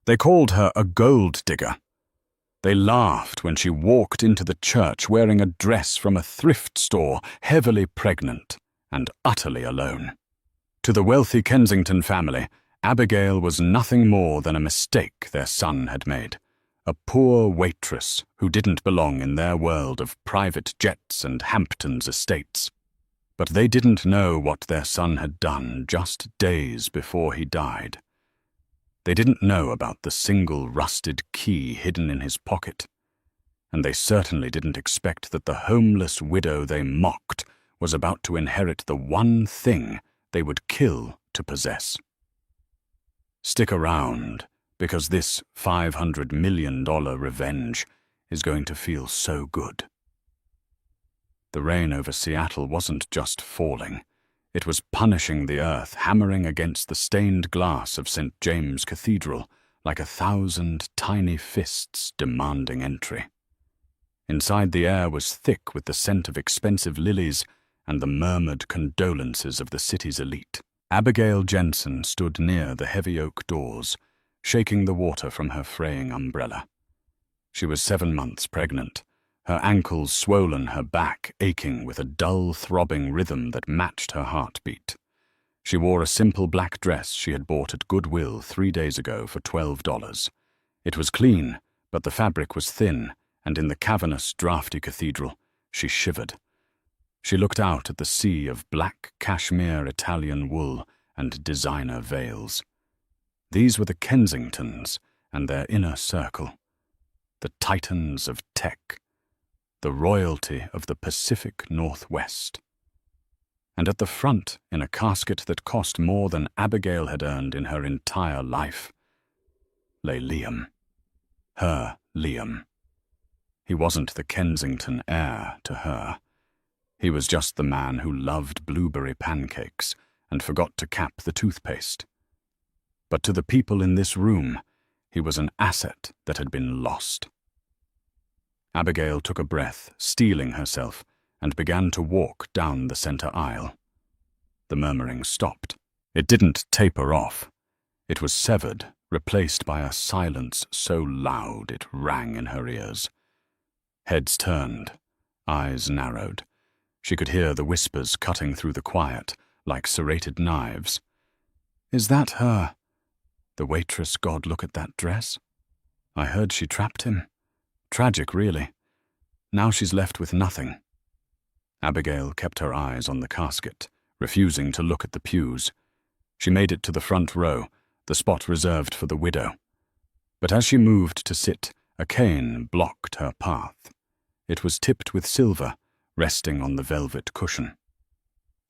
They called her a gold digger. They laughed when she walked into the church wearing a dress from a thrift store, heavily pregnant and utterly alone. To the wealthy Kensington family, Abigail was nothing more than a mistake their son had made. A poor waitress who didn't belong in their world of private jets and Hamptons estates. But they didn't know what their son had done just days before he died. They didn't know about the single rusted key hidden in his pocket, and they certainly didn't expect that the homeless widow they mocked was about to inherit the one thing they would kill to possess. Stick around, because this $500 million revenge is going to feel so good. The rain over Seattle wasn't just falling. It was punishing the earth, hammering against the stained glass of St. James Cathedral like 1,000 tiny fists demanding entry. Inside, the air was thick with the scent of expensive lilies and the murmured condolences of the city's elite. Abigail Jensen stood near the heavy oak doors, shaking the water from her fraying umbrella. She was 7 months pregnant, her ankles swollen, her back aching with a dull, throbbing rhythm that matched her heartbeat. She wore a simple black dress she had bought at Goodwill 3 days ago for $12. It was clean, but the fabric was thin, and in the cavernous, draughty cathedral, she shivered. She looked out at the sea of black cashmere Italian wool and designer veils. These were the Kensingtons and their inner circle, the titans of tech, the royalty of the Pacific Northwest. And at the front, in a casket that cost more than Abigail had earned in her entire life, lay Liam. Her Liam. He wasn't the Kensington heir to her. He was just the man who loved blueberry pancakes and forgot to cap the toothpaste. But to the people in this room, he was an asset that had been lost. Abigail took a breath, steeling herself, and began to walk down the center aisle. The murmuring stopped. It didn't taper off. It was severed, replaced by a silence so loud it rang in her ears. Heads turned, eyes narrowed. She could hear the whispers cutting through the quiet, like serrated knives. "Is that her? The waitress, God, look at that dress. I heard she trapped him. Tragic, really. Now she's left with nothing." Abigail kept her eyes on the casket, refusing to look at the pews. She made it to the front row, the spot reserved for the widow. But as she moved to sit, a cane blocked her path. It was tipped with silver, resting on the velvet cushion.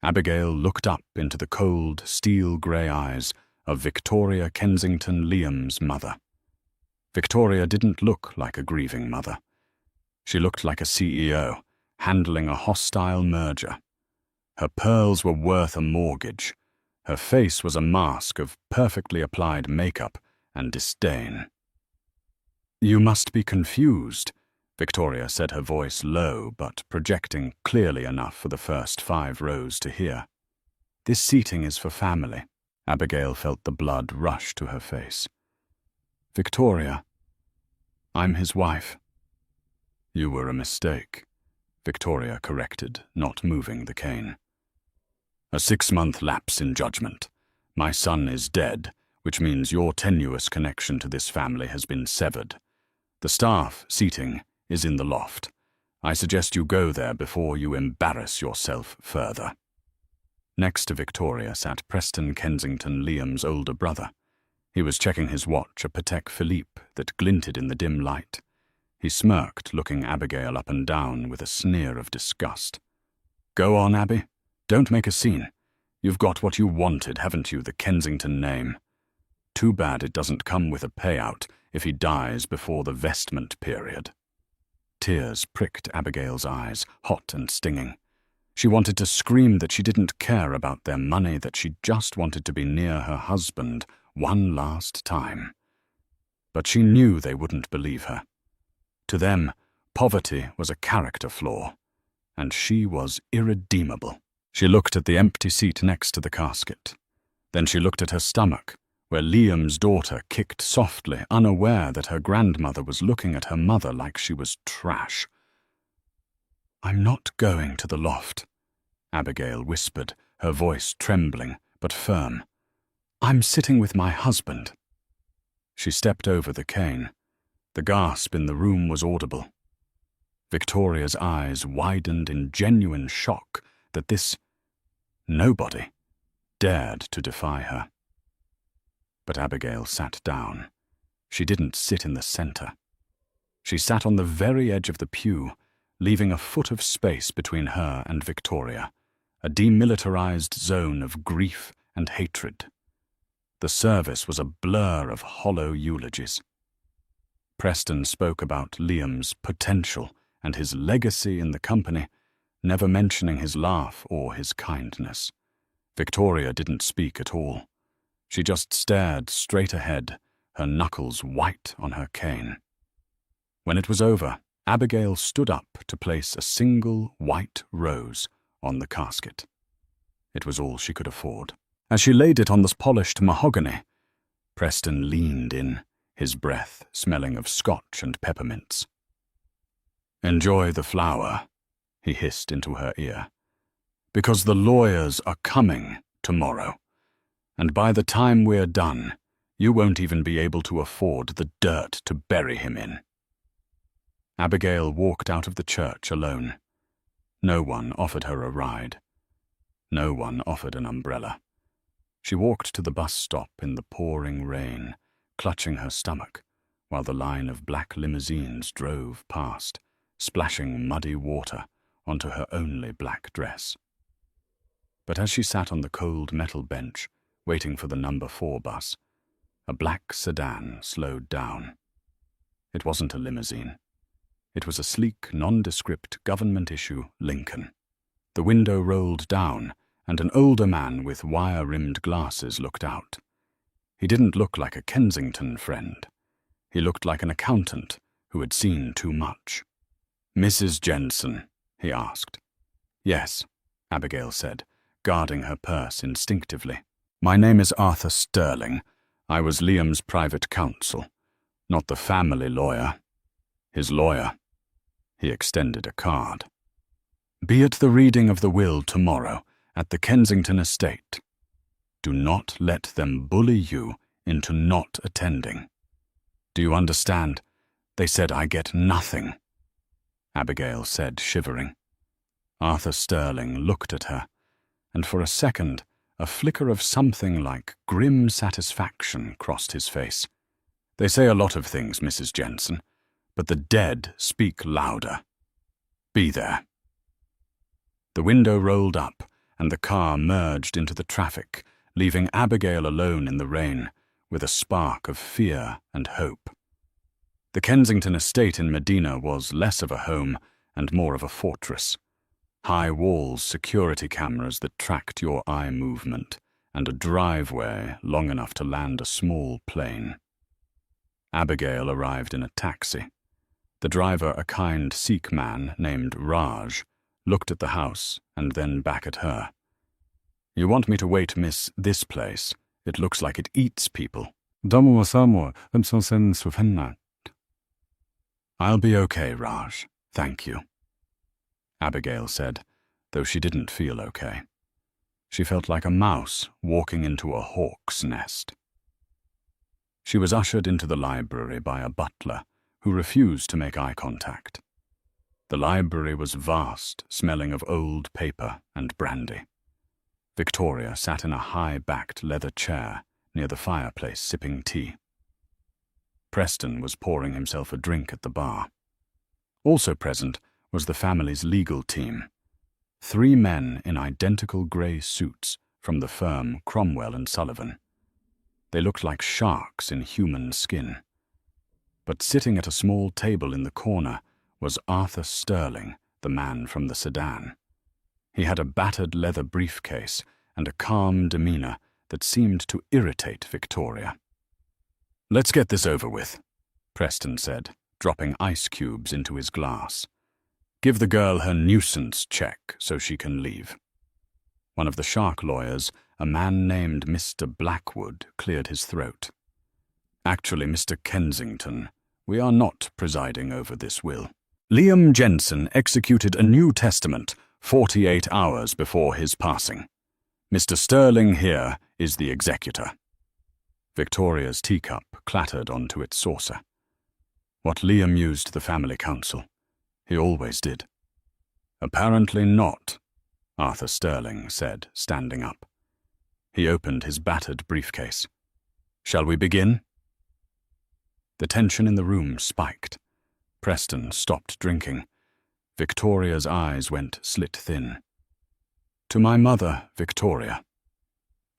Abigail looked up into the cold, steel-grey eyes of Victoria Kensington Liam's mother. Victoria didn't look like a grieving mother. She looked like a CEO, handling a hostile merger. Her pearls were worth a mortgage. Her face was a mask of perfectly applied makeup and disdain. "You must be confused," Victoria said, her voice low but projecting clearly enough for the first 5 rows to hear. "This seating is for family." Abigail felt the blood rush to her face. "Victoria, I'm his wife." "You were a mistake," Victoria corrected, not moving the cane. "A 6-month lapse in judgment. My son is dead, which means your tenuous connection to this family has been severed. The staff seating is in the loft. I suggest you go there before you embarrass yourself further." Next to Victoria sat Preston Kensington Liam's older brother. He was checking his watch, a Patek Philippe that glinted in the dim light. He smirked, looking Abigail up and down with a sneer of disgust. "Go on, Abby. Don't make a scene. You've got what you wanted, haven't you, the Kensington name? Too bad it doesn't come with a payout if he dies before the vestment period." Tears pricked Abigail's eyes, hot and stinging. She wanted to scream that she didn't care about their money, that she just wanted to be near her husband one last time. But she knew they wouldn't believe her. To them, poverty was a character flaw, and she was irredeemable. She looked at the empty seat next to the casket. Then she looked at her stomach, where Liam's daughter kicked softly, unaware that her grandmother was looking at her mother like she was trash. "I'm not going to the loft," Abigail whispered, her voice trembling but firm. "I'm sitting with my husband." She stepped over the cane. The gasp in the room was audible. Victoria's eyes widened in genuine shock that this nobody dared to defy her. But Abigail sat down. She didn't sit in the center. She sat on the very edge of the pew, leaving a foot of space between her and Victoria, a demilitarized zone of grief and hatred. The service was a blur of hollow eulogies. Preston spoke about Liam's potential and his legacy in the company, never mentioning his laugh or his kindness. Victoria didn't speak at all. She just stared straight ahead, her knuckles white on her cane. When it was over, Abigail stood up to place a single white rose on the casket. It was all she could afford. As she laid it on the polished mahogany, Preston leaned in, his breath smelling of scotch and peppermints. "Enjoy the flower," he hissed into her ear, "because the lawyers are coming tomorrow, and by the time we're done, you won't even be able to afford the dirt to bury him in." Abigail walked out of the church alone. No one offered her a ride. No one offered an umbrella. She walked to the bus stop in the pouring rain, clutching her stomach, while the line of black limousines drove past, splashing muddy water onto her only black dress. But as she sat on the cold metal bench, waiting for the number 4 bus, a black sedan slowed down. It wasn't a limousine. It was a sleek, nondescript government-issue Lincoln. The window rolled down, and an older man with wire-rimmed glasses looked out. He didn't look like a Kensington friend. He looked like an accountant who had seen too much. "Mrs. Jensen?" he asked. "Yes," Abigail said, guarding her purse instinctively. "My name is Arthur Sterling. I was Liam's private counsel, not the family lawyer. His lawyer." He extended a card. "Be at the reading of the will tomorrow at the Kensington estate. Do not let them bully you into not attending. Do you understand? They said I get nothing," Abigail said, shivering. Arthur Sterling looked at her, and for a second a flicker of something like grim satisfaction crossed his face. "They say a lot of things, Mrs. Jensen, but the dead speak louder. Be there." The window rolled up, and the car merged into the traffic, leaving Abigail alone in the rain, with a spark of fear and hope. The Kensington estate in Medina was less of a home and more of a fortress. High walls, security cameras that tracked your eye movement, and a driveway long enough to land a small plane. Abigail arrived in a taxi. The driver, a kind Sikh man named Raj, looked at the house and then back at her. "You want me to wait, miss, this place? It looks like it eats people." "I'll be okay, Raj, thank you," Abigail said, though she didn't feel okay. She felt like a mouse walking into a hawk's nest. She was ushered into the library by a butler who refused to make eye contact. The library was vast, smelling of old paper and brandy. Victoria sat in a high-backed leather chair near the fireplace sipping tea. Preston was pouring himself a drink at the bar. Also present was the family's legal team. 3 men in identical grey suits from the firm Cromwell and Sullivan. They looked like sharks in human skin. But sitting at a small table in the corner was Arthur Sterling, the man from the sedan. He had a battered leather briefcase and a calm demeanor that seemed to irritate Victoria. "Let's get this over with," Preston said, dropping ice cubes into his glass. "Give the girl her nuisance check so she can leave." One of the shark lawyers, a man named Mr. Blackwood cleared his throat. "Actually, Mr. Kensington, we are not presiding over this will. Liam Jensen executed a New Testament 48 hours before his passing. Mr. Sterling here is the executor." Victoria's teacup clattered onto its saucer. "What Liam used the family council. He always did." "Apparently not," Arthur Sterling said, standing up. He opened his battered briefcase. "Shall we begin?" The tension in the room spiked. Preston stopped drinking. Victoria's eyes went slit thin. "To my mother, Victoria."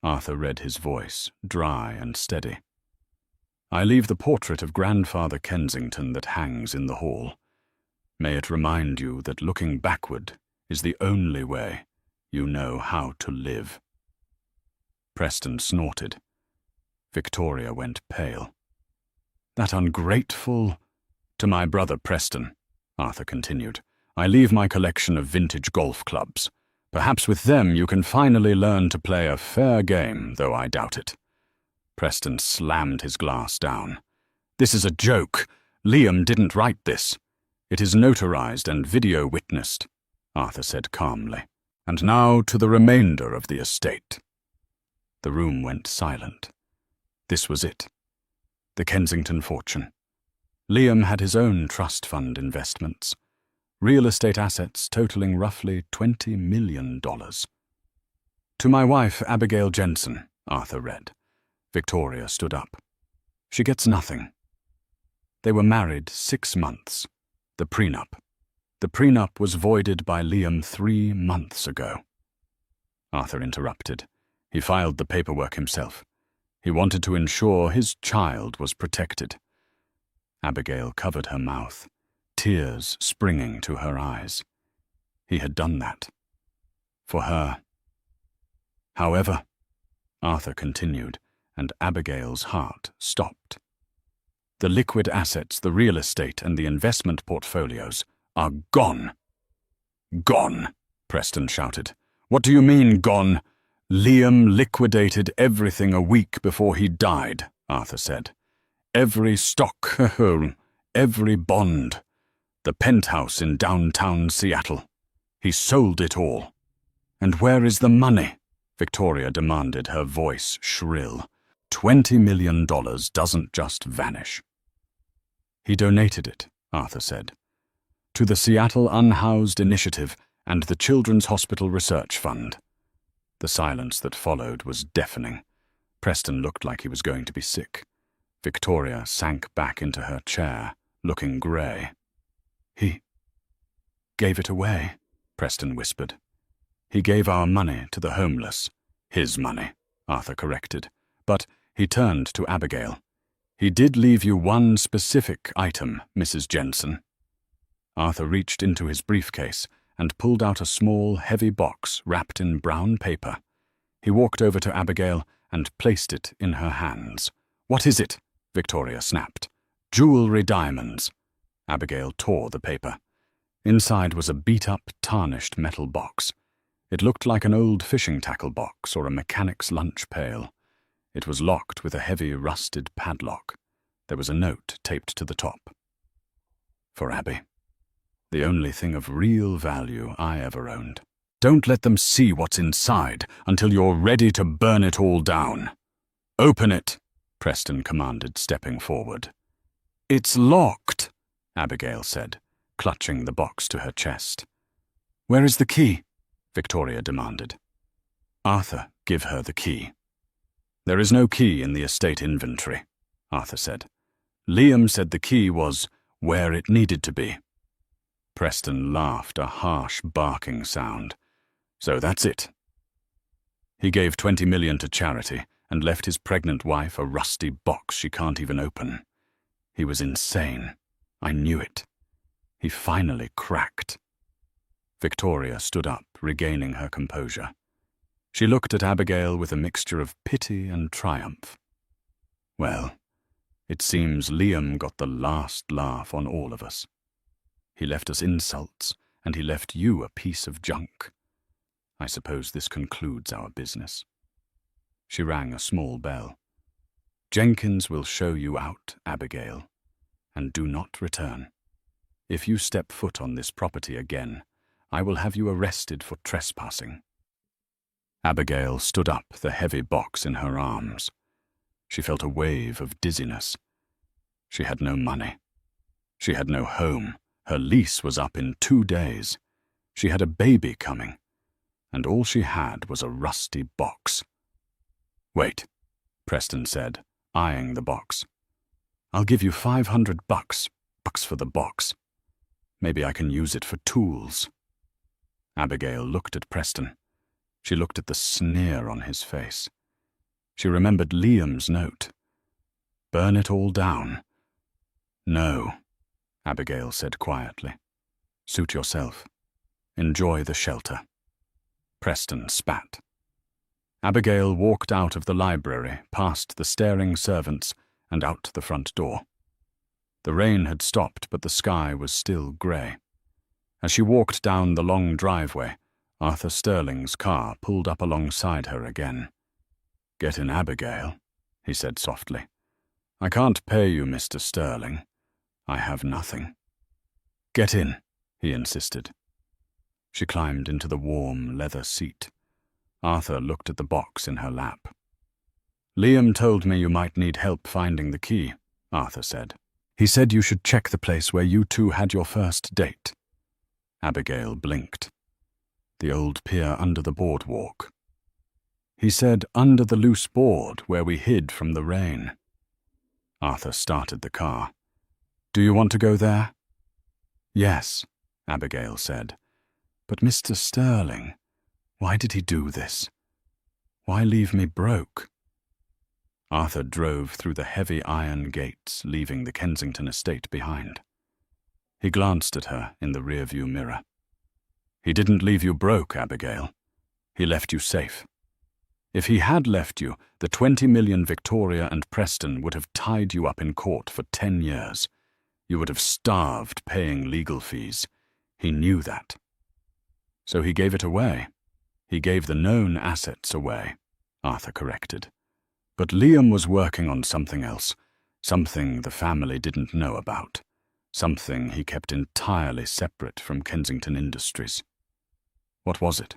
Arthur read his voice, dry and steady. "I leave the portrait of Grandfather Kensington that hangs in the hall. May it remind you that looking backward is the only way you know how to live." Preston snorted. Victoria went pale. "That ungrateful—" "To my brother Preston," Arthur continued, "I leave my collection of vintage golf clubs. Perhaps with them you can finally learn to play a fair game, though I doubt it." Preston slammed his glass down. "This is a joke. Liam didn't write this. It is notarized and video witnessed," Arthur said calmly. "And now to the remainder of the estate." The room went silent. This was it. The Kensington fortune. Liam had his own trust fund investments. Real estate assets totaling roughly $20 million. "To my wife, Abigail Jensen," Arthur read. Victoria stood up. "She gets nothing." They were married 6 months. The prenup. The prenup was voided by Liam 3 months ago. Arthur interrupted. He filed the paperwork himself. He wanted to ensure his child was protected. Abigail covered her mouth, tears springing to her eyes. He had done that. For her. "However," Arthur continued, and Abigail's heart stopped. "The liquid assets, the real estate, and the investment portfolios are gone." "Gone?" Preston shouted. "What do you mean, gone?" "Liam liquidated everything a week before he died," Arthur said. "Every stock, every bond. The penthouse in downtown Seattle. He sold it all." "And where is the money?" Victoria demanded, her voice shrill. $20 million doesn't just vanish." "He donated it," Arthur said, "to the Seattle Unhoused Initiative and the Children's Hospital Research Fund." The silence that followed was deafening. Preston looked like he was going to be sick. Victoria sank back into her chair, looking grey. "He gave it away," Preston whispered. "He gave our money to the homeless." "His money," Arthur corrected. "But," he turned to Abigail, "he did leave you one specific item, Mrs. Jensen." Arthur reached into his briefcase and pulled out a small, heavy box wrapped in brown paper. He walked over to Abigail and placed it in her hands. "What is it?" Victoria snapped. "Jewelry diamonds." Abigail tore the paper. Inside was a beat-up, tarnished metal box. It looked like an old fishing tackle box or a mechanic's lunch pail. It was locked with a heavy, rusted padlock. There was a note taped to the top. "For Abby. The only thing of real value I ever owned. Don't let them see what's inside until you're ready to burn it all down." "Open it," Preston commanded, stepping forward. "It's locked," Abigail said, clutching the box to her chest. "Where is the key?" Victoria demanded. "Arthur, give her the key." "There is no key in the estate inventory," Arthur said. "Liam said the key was where it needed to be." Preston laughed, a harsh, barking sound. "So that's it." He gave $20 million to charity and left his pregnant wife a rusty box she can't even open. He was insane. I knew it. He finally cracked. Victoria stood up, regaining her composure. She looked at Abigail with a mixture of pity and triumph. "Well, it seems Liam got the last laugh on all of us. He left us insults, and he left you a piece of junk. I suppose this concludes our business." She rang a small bell. "Jenkins will show you out, Abigail, and do not return. If you step foot on this property again, I will have you arrested for trespassing." Abigail stood up, the heavy box in her arms. She felt a wave of dizziness. She had no money. She had no home. Her lease was up in 2 days. She had a baby coming, and all she had was a rusty box. "Wait," Preston said, eyeing the box. "I'll give you $500 for the box. Maybe I can use it for tools." Abigail looked at Preston. She looked at the sneer on his face. She remembered Liam's note. Burn it all down. "No," Abigail said quietly. "Suit yourself. Enjoy the shelter." Preston spat. Abigail walked out of the library, past the staring servants, and out the front door. The rain had stopped, but the sky was still grey. As she walked down the long driveway, Arthur Sterling's car pulled up alongside her again. "Get in, Abigail," he said softly. "I can't pay you, Mr. Sterling. I have nothing." "Get in," he insisted. She climbed into the warm leather seat. Arthur looked at the box in her lap. "Liam told me you might need help finding the key," Arthur said. "He said you should check the place where you two had your first date." Abigail blinked. "The old pier under the boardwalk." "He said under the loose board where we hid from the rain." Arthur started the car. "Do you want to go there?" "Yes," Abigail said. "But Mr. Sterling, why did he do this? Why leave me broke?" Arthur drove through the heavy iron gates, leaving the Kensington estate behind. He glanced at her in the rearview mirror. "He didn't leave you broke, Abigail. He left you safe. If he had left you, the 20 million Victoria and Preston would have tied you up in court for 10 years. You would have starved paying legal fees. He knew that. So he gave it away. He gave the known assets away," Arthur corrected. "But Liam was working on something else, something the family didn't know about, something he kept entirely separate from Kensington Industries." "What was it?"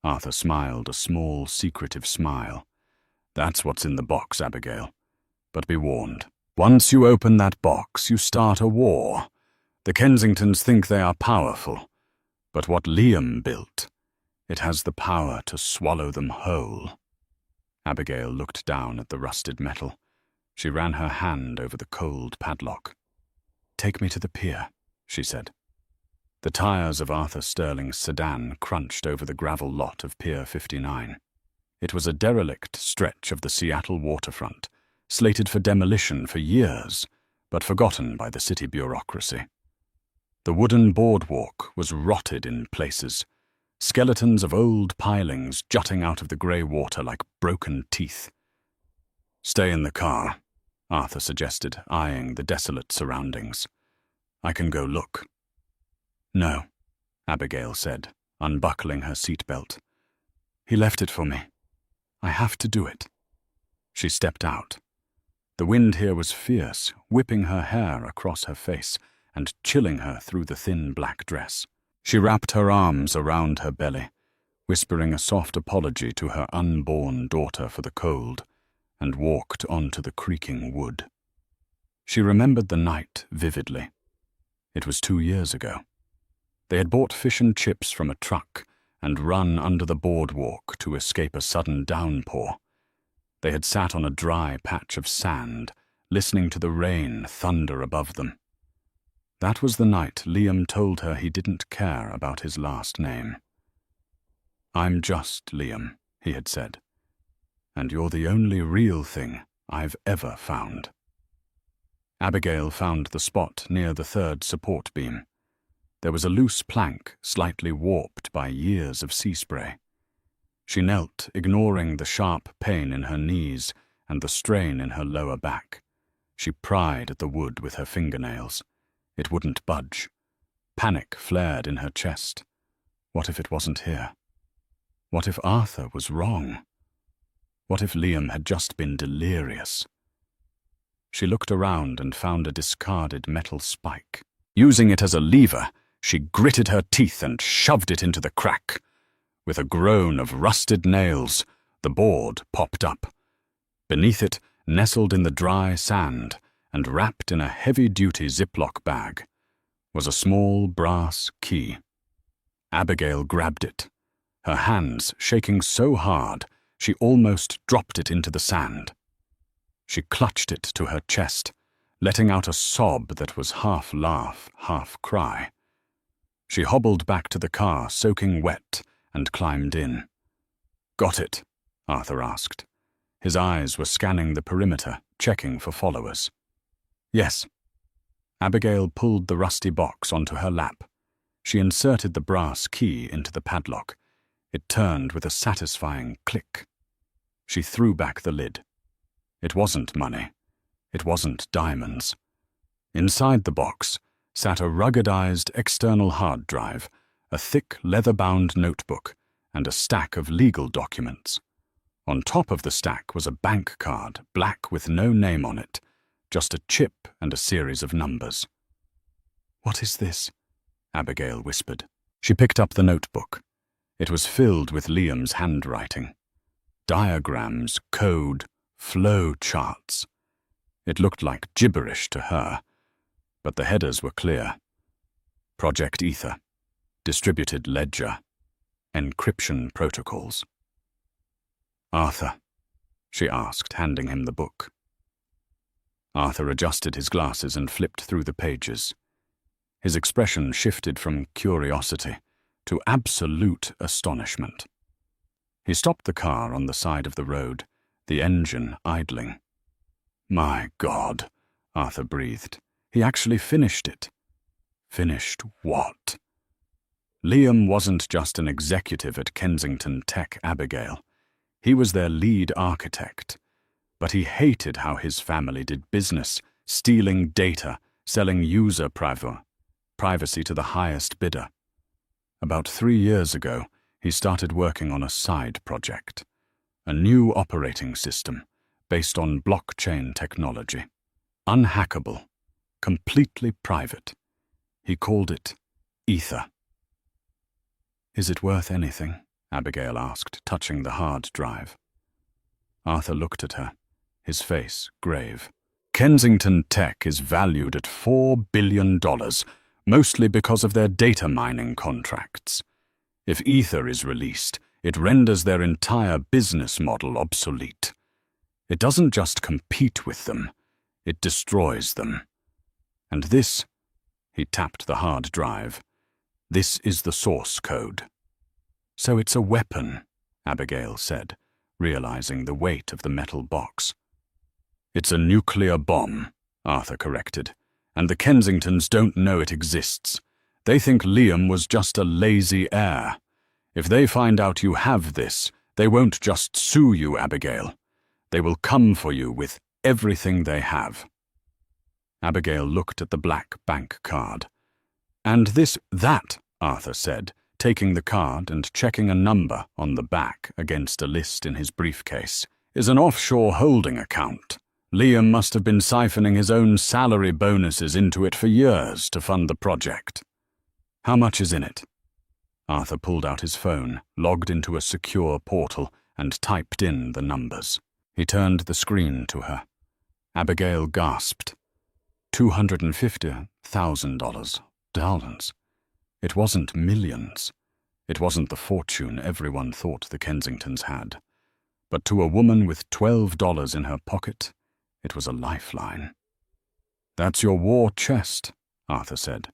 Arthur smiled, a small, secretive smile. "That's what's in the box, Abigail. But be warned. Once you open that box, you start a war. The Kensingtons think they are powerful, but what Liam built, it has the power to swallow them whole." Abigail looked down at the rusted metal. She ran her hand over the cold padlock. "Take me to the pier," she said. The tires of Arthur Sterling's sedan crunched over the gravel lot of Pier 59. It was a derelict stretch of the Seattle waterfront, slated for demolition for years, but forgotten by the city bureaucracy. The wooden boardwalk was rotted in places, skeletons of old pilings jutting out of the grey water like broken teeth. "Stay in the car," Arthur suggested, eyeing the desolate surroundings. "I can go look." "No," Abigail said, unbuckling her seatbelt. "He left it for me. I have to do it." She stepped out. The wind here was fierce, whipping her hair across her face and chilling her through the thin black dress. She wrapped her arms around her belly, whispering a soft apology to her unborn daughter for the cold, and walked onto the creaking wood. She remembered the night vividly. It was 2 years ago. They had bought fish and chips from a truck and run under the boardwalk to escape a sudden downpour. They had sat on a dry patch of sand, listening to the rain thunder above them. That was the night Liam told her he didn't care about his last name. "I'm just Liam," he had said, "and you're the only real thing I've ever found." Abigail found the spot near the third support beam. There was a loose plank, slightly warped by years of sea spray. She knelt, ignoring the sharp pain in her knees and the strain in her lower back. She pried at the wood with her fingernails. It wouldn't budge. Panic flared in her chest. What if it wasn't here? What if Arthur was wrong? What if Liam had just been delirious? She looked around and found a discarded metal spike. Using it as a lever, she gritted her teeth and shoved it into the crack. With a groan of rusted nails, the board popped up. Beneath it, nestled in the dry sand and wrapped in a heavy-duty Ziploc bag, was a small brass key. Abigail grabbed it, her hands shaking so hard she almost dropped it into the sand. She clutched it to her chest, letting out a sob that was half laugh, half cry. She hobbled back to the car, soaking wet, and climbed in. "Got it?" Arthur asked. His eyes were scanning the perimeter, checking for followers. "Yes." Abigail pulled the rusty box onto her lap. She inserted the brass key into the padlock. It turned with a satisfying click. She threw back the lid. It wasn't money. It wasn't diamonds. Inside the box sat a ruggedized external hard drive, a thick leather-bound notebook, and a stack of legal documents. On top of the stack was a bank card, black with no name on it, just a chip and a series of numbers. "What is this?" Abigail whispered. She picked up the notebook. It was filled with Liam's handwriting. Diagrams, code, flow charts. It looked like gibberish to her, but the headers were clear. Project Ether, Distributed Ledger, Encryption Protocols. "Arthur?" she asked, handing him the book. Arthur adjusted his glasses and flipped through the pages. His expression shifted from curiosity to absolute astonishment. He stopped the car on the side of the road, the engine idling. "My God," Arthur breathed. He actually finished it. Finished what? Liam wasn't just an executive at Kensington Tech, Abigail. He was their lead architect. But he hated how his family did business, stealing data, selling user privacy to the highest bidder. About 3 years ago, he started working on a side project, a new operating system based on blockchain technology. Unhackable, completely private. He called it Ether. "Is it worth anything?" Abigail asked, touching the hard drive. Arthur looked at her, his face grave. "Kensington Tech is valued at $4 billion, mostly because of their data mining contracts. If Ether is released, it renders their entire business model obsolete. It doesn't just compete with them, it destroys them. And this," he tapped the hard drive, "this is the source code." "So it's a weapon," Abigail said, realizing the weight of the metal box. "It's a nuclear bomb," Arthur corrected, "and the Kensingtons don't know it exists. They think Liam was just a lazy heir. If they find out you have this, they won't just sue you, Abigail. They will come for you with everything they have." Abigail looked at the black bank card. "And that," Arthur said, taking the card and checking a number on the back against a list in his briefcase, "is an offshore holding account. Liam must have been siphoning his own salary bonuses into it for years to fund the project. How much is in it?" Arthur pulled out his phone, logged into a secure portal, and typed in the numbers. He turned the screen to her. Abigail gasped. $250,000. It wasn't millions. It wasn't the fortune everyone thought the Kensingtons had. But to a woman with $12 in her pocket, it was a lifeline. "That's your war chest," Arthur said.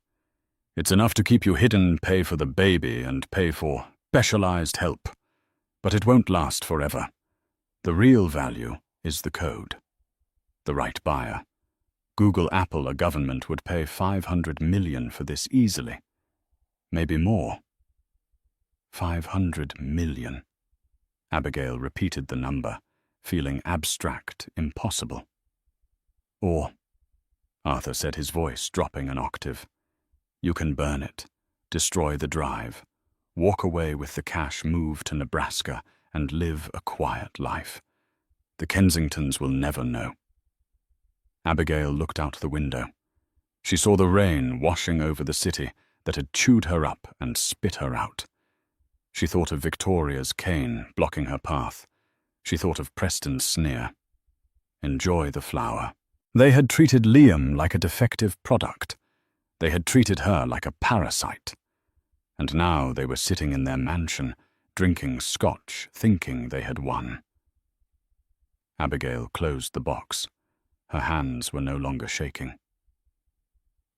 "It's enough to keep you hidden, pay for the baby, and pay for specialized help. But it won't last forever. The real value is the code. The right buyer. Google, Apple, a government would pay $500 million for this easily. Maybe more. 500 million. Abigail repeated the number, feeling abstract, impossible. "Or," Arthur said, his voice dropping an octave, "you can burn it, destroy the drive, walk away with the cash, move to Nebraska, and live a quiet life. The Kensingtons will never know. Abigail looked out the window. She saw the rain washing over the city that had chewed her up and spit her out. She thought of Victoria's cane blocking her path. She thought of Preston's sneer. Enjoy the flower. They had treated Liam like a defective product. They had treated her like a parasite. And now they were sitting in their mansion, drinking scotch, thinking they had won. Abigail closed the box. Her hands were no longer shaking.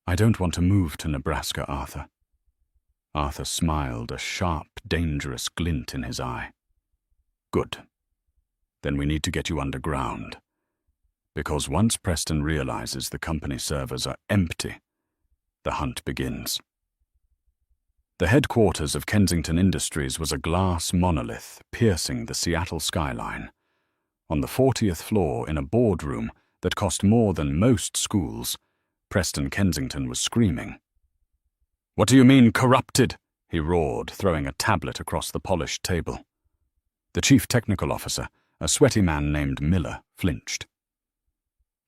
I don't want to move to Nebraska, Arthur. Arthur smiled, a sharp, dangerous glint in his eye. Good. Then we need to get you underground. Because once Preston realizes the company servers are empty, the hunt begins. The headquarters of Kensington Industries was a glass monolith piercing the Seattle skyline. On the 40th floor, in a boardroom that cost more than most schools, Preston Kensington was screaming. "What do you mean, corrupted?" he roared, throwing a tablet across the polished table. The chief technical officer, a sweaty man named Miller, flinched.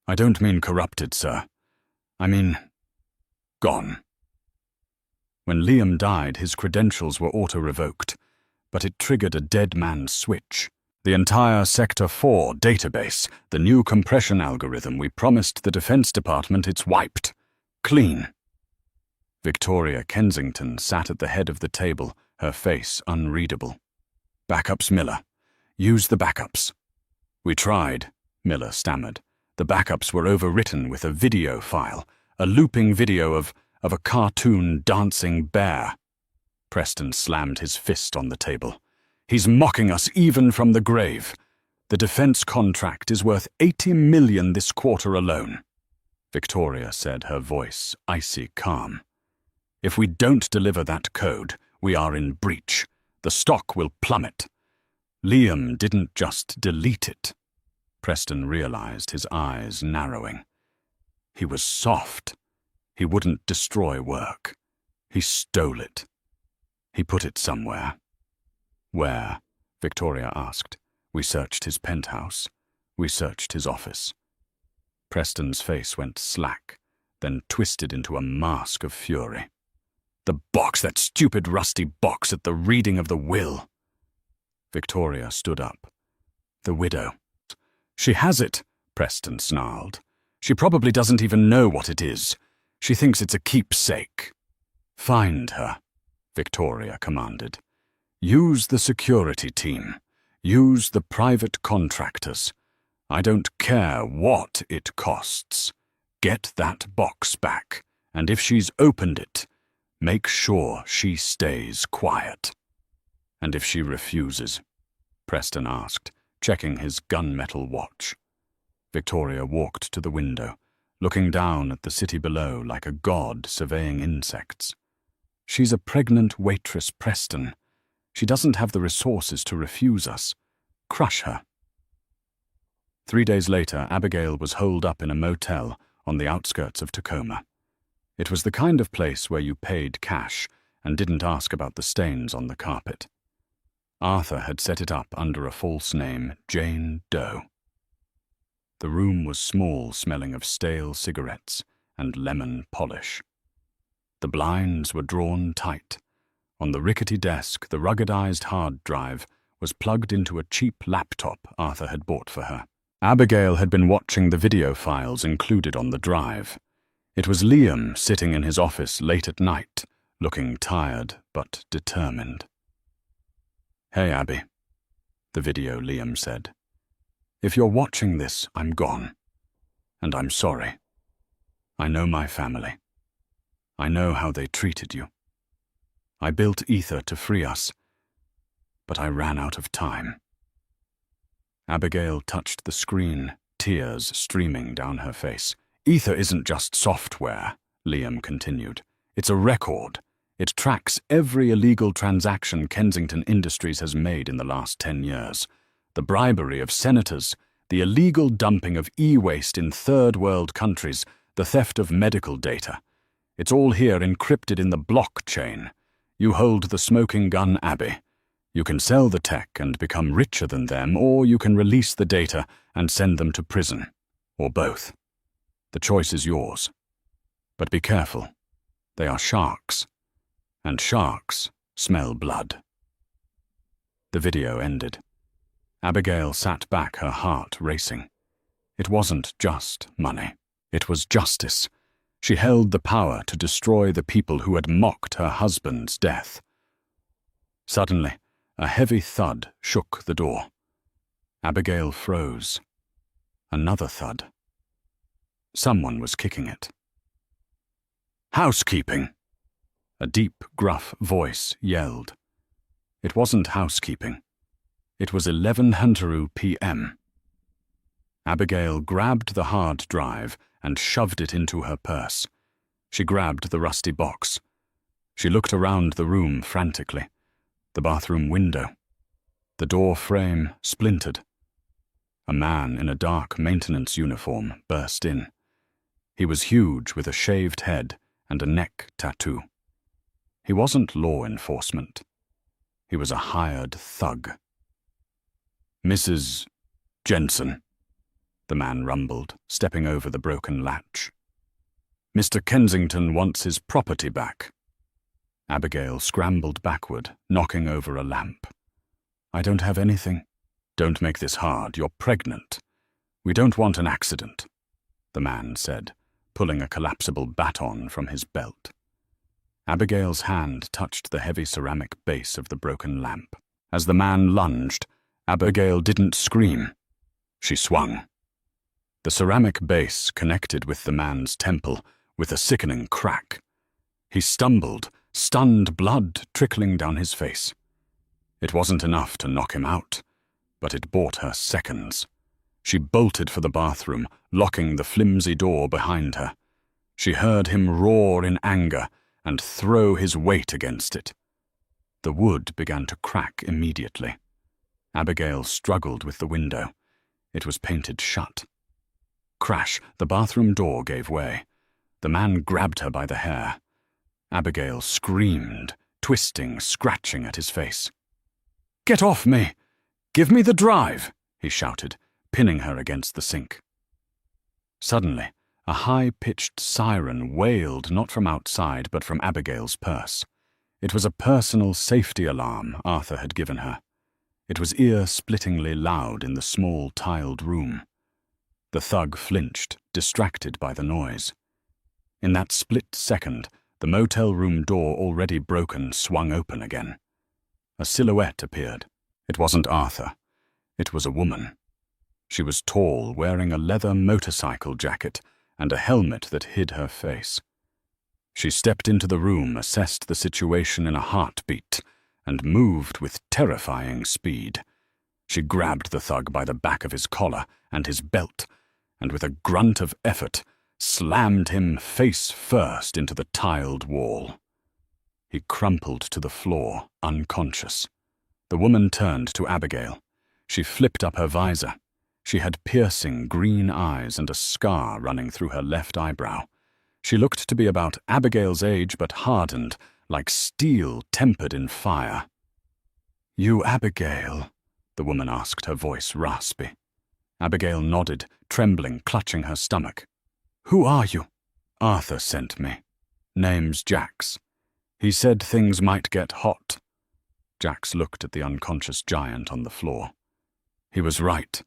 "I don't mean corrupted, sir. I mean gone." When Liam died, his credentials were auto-revoked, but it triggered a dead man's switch. The entire Sector 4 database, the new compression algorithm we promised the Defense Department, it's wiped. Clean. Victoria Kensington sat at the head of the table, her face unreadable. "Backups, Miller. Use the backups." "We tried," Miller stammered. "The backups were overwritten with a video file, a looping video of a cartoon dancing bear." Preston slammed his fist on the table. "He's mocking us even from the grave. The defense contract is worth $80 million this quarter alone." Victoria said, her voice icy calm. "If we don't deliver that code, we are in breach. The stock will plummet." Liam didn't just delete it. Preston realized, his eyes narrowing. He was soft. He wouldn't destroy work. He stole it. He put it somewhere. "Where?" Victoria asked. "We searched his penthouse. We searched his office." Preston's face went slack, then twisted into a mask of fury. "The box, that stupid rusty box at the reading of the will." Victoria stood up. "The widow." "She has it," Preston snarled. "She probably doesn't even know what it is. She thinks it's a keepsake." "Find her," Victoria commanded. "Use the security team. Use the private contractors. I don't care what it costs. Get that box back, and if she's opened it, make sure she stays quiet." "And if she refuses?" Preston asked, checking his gunmetal watch. Victoria walked to the window, looking down at the city below like a god surveying insects. "She's a pregnant waitress, Preston. She doesn't have the resources to refuse us. Crush her." 3 days later, Abigail was holed up in a motel on the outskirts of Tacoma. It was the kind of place where you paid cash and didn't ask about the stains on the carpet. Arthur had set it up under a false name, Jane Doe. The room was small, smelling of stale cigarettes and lemon polish. The blinds were drawn tight. On the rickety desk, the ruggedized hard drive was plugged into a cheap laptop Arthur had bought for her. Abigail had been watching the video files included on the drive. It was Liam sitting in his office late at night, looking tired but determined. "Hey, Abby," the video Liam said. "If you're watching this, I'm gone. And I'm sorry. I know my family. I know how they treated you. I built Ether to free us, but I ran out of time." Abigail touched the screen, tears streaming down her face. "Ether isn't just software," Liam continued. "It's a record. It tracks every illegal transaction Kensington Industries has made in the last 10 years. The bribery of senators, the illegal dumping of e-waste in third-world countries, the theft of medical data. It's all here encrypted in the blockchain. You hold the smoking gun, Abby. You can sell the tech and become richer than them, or you can release the data and send them to prison, or both. The choice is yours. But be careful. They are sharks, and sharks smell blood. The video ended. Abigail sat back, her heart racing. It wasn't just money. It was justice. She held the power to destroy the people who had mocked her husband's death. Suddenly, a heavy thud shook the door. Abigail froze. Another thud. Someone was kicking it. "Housekeeping!" A deep, gruff voice yelled. It wasn't housekeeping. It was 11:00 p.m. Abigail grabbed the hard drive and shoved it into her purse. She grabbed the rusty box. She looked around the room frantically. The bathroom window. The door frame splintered. A man in a dark maintenance uniform burst in. He was huge with a shaved head and a neck tattoo. He wasn't law enforcement. He was a hired thug. "Mrs. Jensen," the man rumbled, stepping over the broken latch. "Mr. Kensington wants his property back." Abigail scrambled backward, knocking over a lamp. "I don't have anything." "Don't make this hard. You're pregnant. We don't want an accident," the man said, pulling a collapsible baton from his belt. Abigail's hand touched the heavy ceramic base of the broken lamp. As the man lunged, Abigail didn't scream. She swung. The ceramic base connected with the man's temple with a sickening crack. He stumbled, stunned blood trickling down his face. It wasn't enough to knock him out, but it bought her seconds. She bolted for the bathroom, locking the flimsy door behind her. She heard him roar in anger and throw his weight against it. The wood began to crack immediately. Abigail struggled with the window. It was painted shut. Crash, the bathroom door gave way. The man grabbed her by the hair. Abigail screamed, twisting, scratching at his face. "Get off me! Give me the drive!" he shouted, pinning her against the sink. Suddenly, a high-pitched siren wailed not from outside but from Abigail's purse. It was a personal safety alarm Arthur had given her. It was ear-splittingly loud in the small tiled room. The thug flinched, distracted by the noise. In that split second, the motel room door, already broken, swung open again. A silhouette appeared. It wasn't Arthur. It was a woman. She was tall, wearing a leather motorcycle jacket and a helmet that hid her face. She stepped into the room, assessed the situation in a heartbeat, and moved with terrifying speed. She grabbed the thug by the back of his collar and his belt, and with a grunt of effort, slammed him face first into the tiled wall. He crumpled to the floor, unconscious. The woman turned to Abigail. She flipped up her visor. She had piercing green eyes and a scar running through her left eyebrow. She looked to be about Abigail's age but hardened, like steel tempered in fire. "You Abigail?" the woman asked, her voice raspy. Abigail nodded, trembling, clutching her stomach. "Who are you?" "Arthur sent me. Name's Jax. He said things might get hot." Jax looked at the unconscious giant on the floor. "He was right.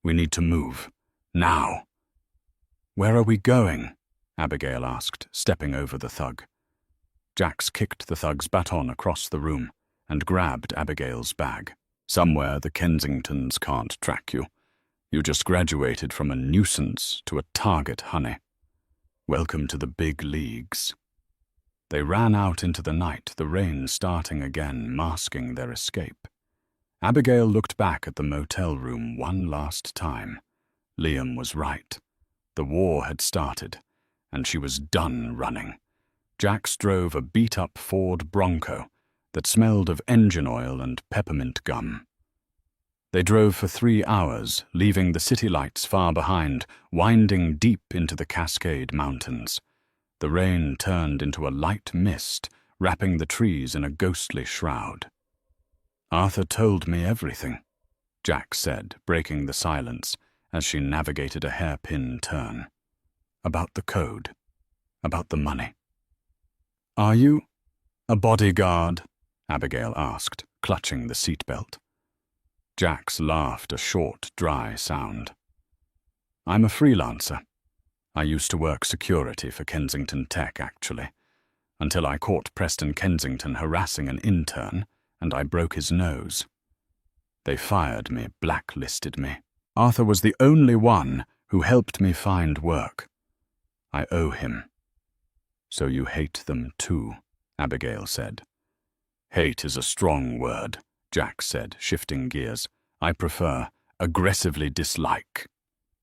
We need to move. Now." "Where are we going?" Abigail asked, stepping over the thug. Jax kicked the thug's baton across the room and grabbed Abigail's bag. "Somewhere the Kensingtons can't track you. You just graduated from a nuisance to a target, honey. Welcome to the big leagues." They ran out into the night, the rain starting again, masking their escape. Abigail looked back at the motel room one last time. Liam was right. The war had started, and she was done running. Jax drove a beat-up Ford Bronco that smelled of engine oil and peppermint gum. They drove for 3 hours, leaving the city lights far behind, winding deep into the Cascade Mountains. The rain turned into a light mist, wrapping the trees in a ghostly shroud. Arthur told me everything, Jack said, breaking the silence as she navigated a hairpin turn. About the code. About the money. Are you a bodyguard? Abigail asked, clutching the seatbelt. Jax laughed a short, dry sound. I'm a freelancer. I used to work security for Kensington Tech, actually, until I caught Preston Kensington harassing an intern, and I broke his nose. They fired me, blacklisted me. Arthur was the only one who helped me find work. I owe him. So you hate them too, Abigail said. Hate is a strong word, Jack said, shifting gears. I prefer aggressively dislike,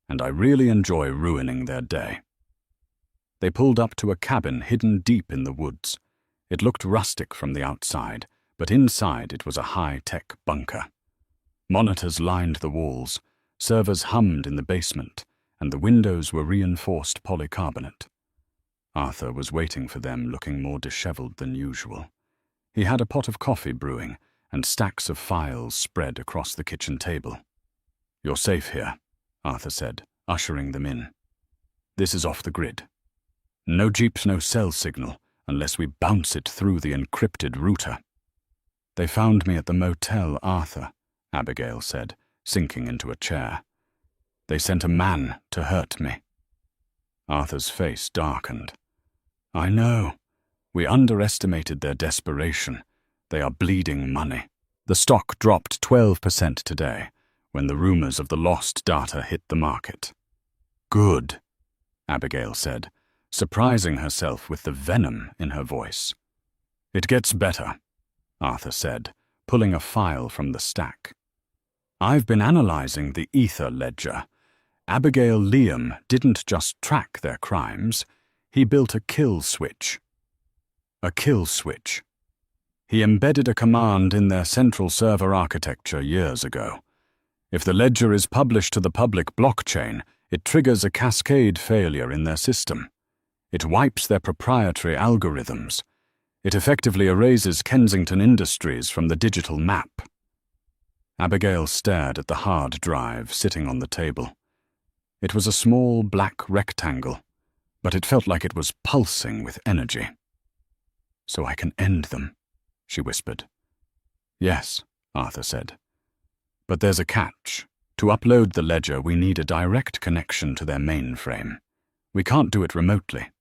and I really enjoy ruining their day. They pulled up to a cabin hidden deep in the woods. It looked rustic from the outside, but inside it was a high-tech bunker. Monitors lined the walls, servers hummed in the basement, and the windows were reinforced polycarbonate. Arthur was waiting for them, looking more disheveled than usual. He had a pot of coffee brewing and stacks of files spread across the kitchen table. You're safe here, Arthur said, ushering them in. This is off the grid. No jeeps, no cell signal, unless we bounce it through the encrypted router. They found me at the Motel Arthur, Abigail said, sinking into a chair. They sent a man to hurt me. Arthur's face darkened. I know. We underestimated their desperation. They are bleeding money. The stock dropped 12% today, when the rumors of the lost data hit the market. Good, Abigail said, surprising herself with the venom in her voice. It gets better, Arthur said, pulling a file from the stack. I've been analyzing the Ether ledger. Abigail Liam didn't just track their crimes, he built a kill switch. A kill switch. He embedded a command in their central server architecture years ago. If the ledger is published to the public blockchain, it triggers a cascade failure in their system. It wipes their proprietary algorithms. It effectively erases Kensington Industries from the digital map. Abigail stared at the hard drive sitting on the table. It was a small black rectangle, but it felt like it was pulsing with energy. So I can end them, she whispered. Yes, Arthur said. But there's a catch. To upload the ledger, we need a direct connection to their mainframe. We can't do it remotely.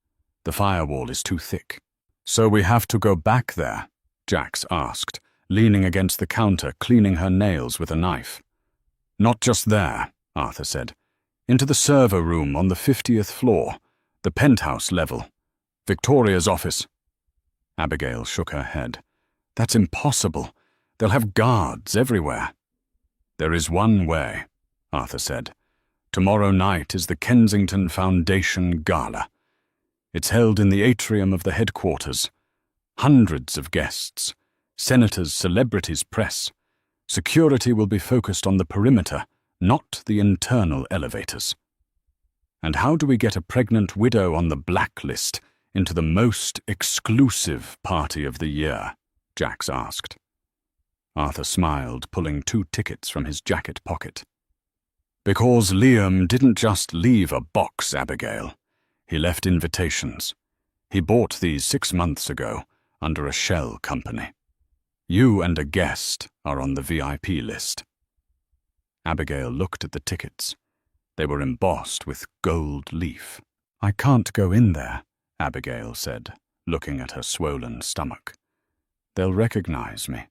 The firewall is too thick. So we have to go back there, Jax asked, leaning against the counter, cleaning her nails with a knife. Not just there, Arthur said. Into the server room on the 50th floor, the penthouse level. Victoria's office. Abigail shook her head. That's impossible. They'll have guards everywhere. There is one way, Arthur said. Tomorrow night is the Kensington Foundation Gala. It's held in the atrium of the headquarters. Hundreds of guests. Senators, celebrities, press. Security will be focused on the perimeter, not the internal elevators. And how do we get a pregnant widow on the blacklist into the most exclusive party of the year? Jax asked. Arthur smiled, pulling 2 tickets from his jacket pocket. Because Liam didn't just leave a box, Abigail. He left invitations. He bought these 6 months ago under a shell company. You and a guest are on the VIP list. Abigail looked at the tickets. They were embossed with gold leaf. I can't go in there, Abigail said, looking at her swollen stomach. They'll recognize me.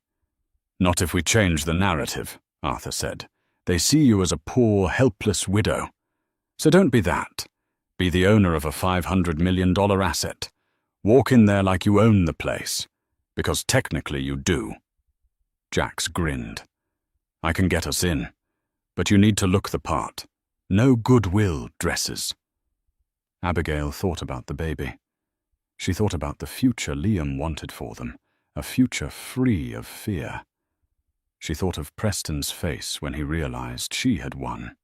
Not if we change the narrative, Arthur said. They see you as a poor, helpless widow. So don't be that. Be the owner of a $500 million asset. Walk in there like you own the place, because technically you do. Jax grinned. I can get us in, but you need to look the part. No goodwill dresses. Abigail thought about the baby. She thought about the future Liam wanted for them, a future free of fear. She thought of Preston's face when he realized she had won.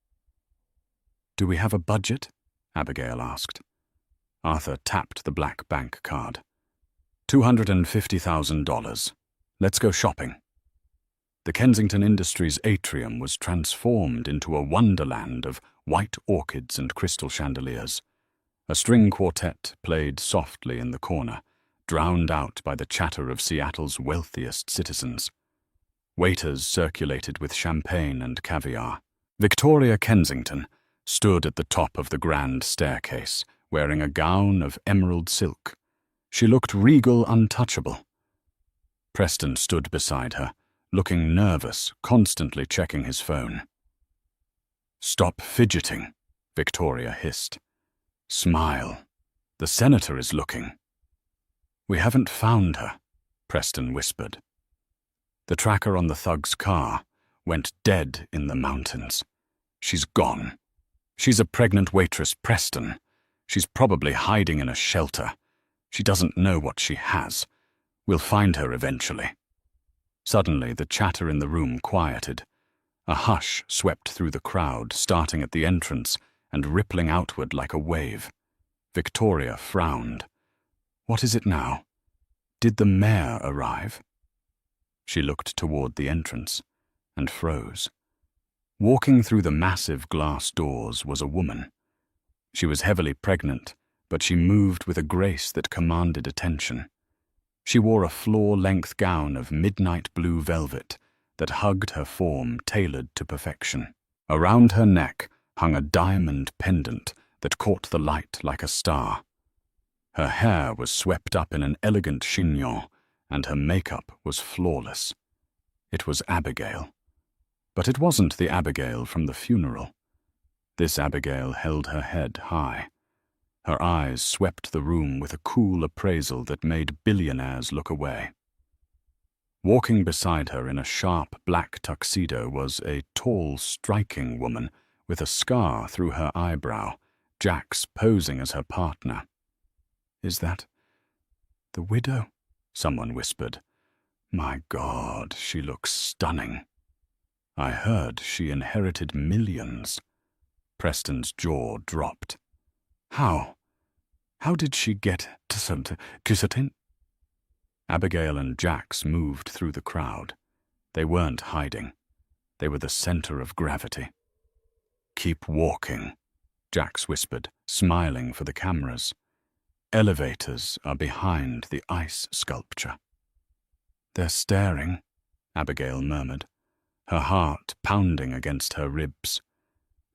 Do we have a budget? Abigail asked. Arthur tapped the black bank card. $250,000. Let's go shopping. The Kensington Industries atrium was transformed into a wonderland of white orchids and crystal chandeliers. A string quartet played softly in the corner, drowned out by the chatter of Seattle's wealthiest citizens. Waiters circulated with champagne and caviar. Victoria Kensington stood at the top of the grand staircase, wearing a gown of emerald silk. She looked regal, untouchable. Preston stood beside her, looking nervous, constantly checking his phone. "Stop fidgeting," Victoria hissed. "Smile. The senator is looking." "We haven't found her," Preston whispered. "The tracker on the thug's car went dead in the mountains. She's gone. She's a pregnant waitress, Preston. She's probably hiding in a shelter. She doesn't know what she has. We'll find her eventually." Suddenly, the chatter in the room quieted. A hush swept through the crowd, starting at the entrance and rippling outward like a wave. Victoria frowned. "What is it now? Did the mayor arrive?" She looked toward the entrance and froze. Walking through the massive glass doors was a woman. She was heavily pregnant, but she moved with a grace that commanded attention. She wore a floor-length gown of midnight blue velvet that hugged her form tailored to perfection. Around her neck hung a diamond pendant that caught the light like a star. Her hair was swept up in an elegant chignon, and her makeup was flawless. It was Abigail. But it wasn't the Abigail from the funeral. This Abigail held her head high. Her eyes swept the room with a cool appraisal that made billionaires look away. Walking beside her in a sharp black tuxedo was a tall, striking woman with a scar through her eyebrow, Jax posing as her partner. "Is that the widow?" someone whispered. "My God, she looks stunning." "I heard she inherited millions." Preston's jaw dropped. How did she get to Kisatin? Abigail and Jax moved through the crowd. They weren't hiding. They were the center of gravity. "Keep walking," Jax whispered, smiling for the cameras. "Elevators are behind the ice sculpture." "They're staring," Abigail murmured, her heart pounding against her ribs.